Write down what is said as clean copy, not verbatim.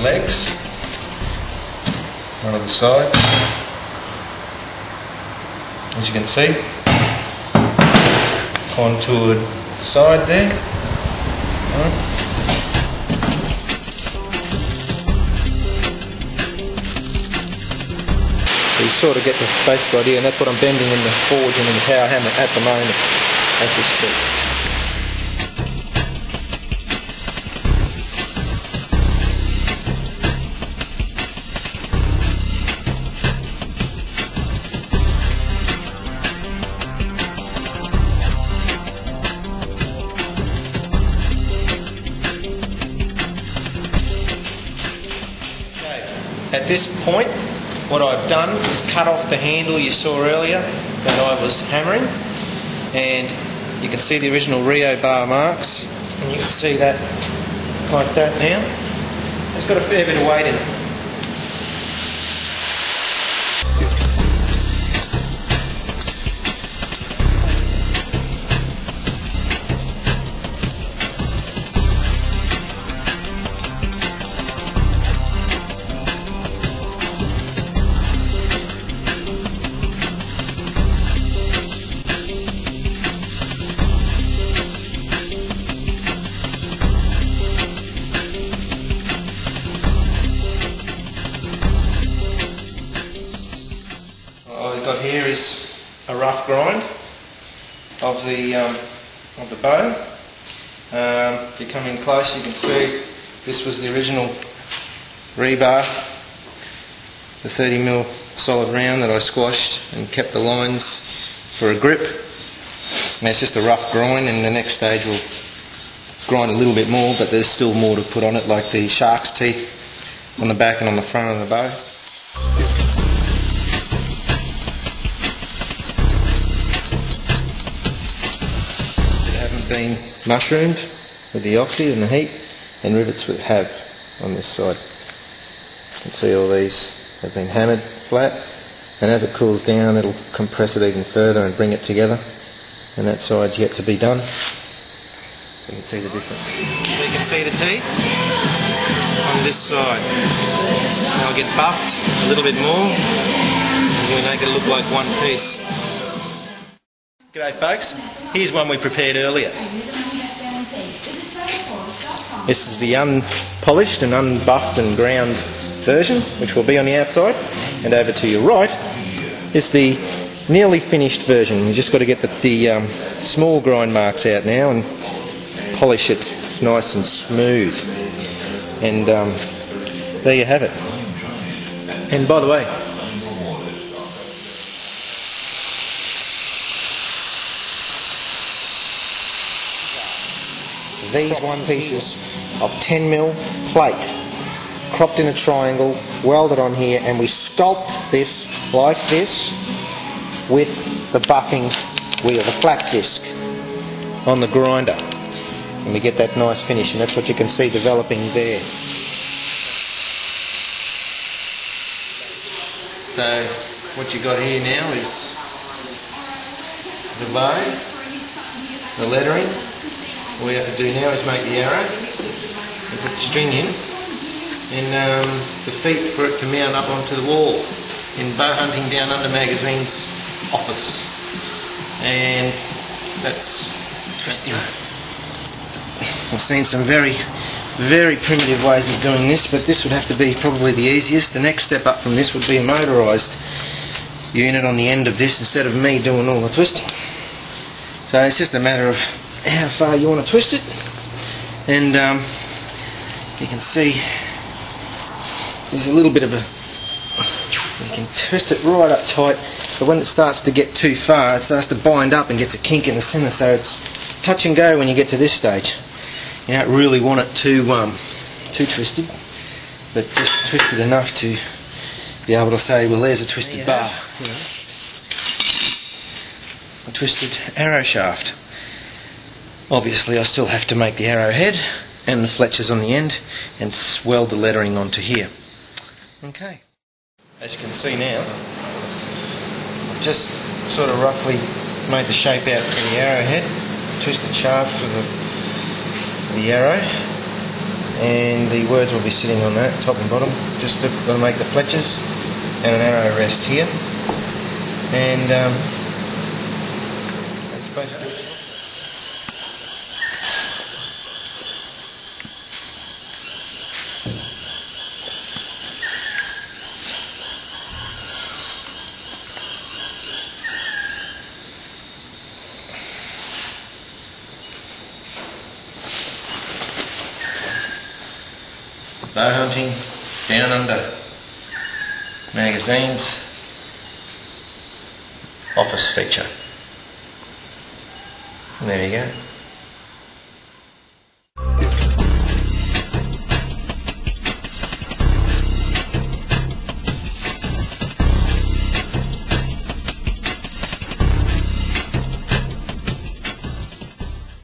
legs, one of the sides. As you can see, contoured side there. You sort of get the basic idea, and that's what I'm bending in the forge and in the power hammer at the moment, as we speak. At this point, what I've done is cut off the handle you saw earlier that I was hammering, and you can see the original Rio bar marks, and you can see that like that now. It's got a fair bit of weight in it. Got here is a rough grind of the bow. If you come in close, you can see this was the original rebar, the 30mm solid round that I squashed and kept the lines for a grip. And it's just a rough grind, and the next stage will grind a little bit more, but there's still more to put on it, like the shark's teeth on the back and on the front of the bow. Been mushroomed with the oxy and the heat, and rivets we have on this side. You can see all these have been hammered flat, and as it cools down it'll compress it even further and bring it together, and that side's yet to be done. You can see the difference. You can see the teeth on this side. They'll get buffed a little bit more and we'll make it look like one piece. G'day folks, here's one we prepared earlier. This is the unpolished and unbuffed and ground version, which will be on the outside, and over to your right is the nearly finished version. You've just got to get the small grind marks out now and polish it nice and smooth, and there you have it. And by the way, these one pieces of 10mm plate, cropped in a triangle, welded on here, and we sculpt this like this with the buffing wheel, the flat disc, on the grinder, and we get that nice finish, and that's what you can see developing there. So what you got here now is the bow, the lettering. All we have to do now is make the arrow and put the string in, and the feet for it to mount up onto the wall in Bowhunting Down Under magazine's office. And that's I've seen some very, very primitive ways of doing this, but this would have to be probably the easiest. The next step up from this would be a motorised unit on the end of this instead of me doing all the twisting. So it's just a matter of how far you want to twist it, and you can see there's a little bit of a, you can twist it right up tight, but when it starts to get too far it starts to bind up and gets a kink in the centre, so it's touch and go when you get to this stage. You don't really want it too twisted, but just twisted enough to be able to say, well, there's a twisted bar, you know, a twisted arrow shaft. Obviously I still have to make the arrowhead and the fletchers on the end and weld the lettering onto here. Okay. As you can see now, I've just sort of roughly made the shape out for the arrowhead, twisted shaft for the arrow, and the words will be sitting on that, top and bottom. Just going to make the fletches and an arrow rest here, and that's basically it. Bow hunting down under, magazines, office feature. And there you go.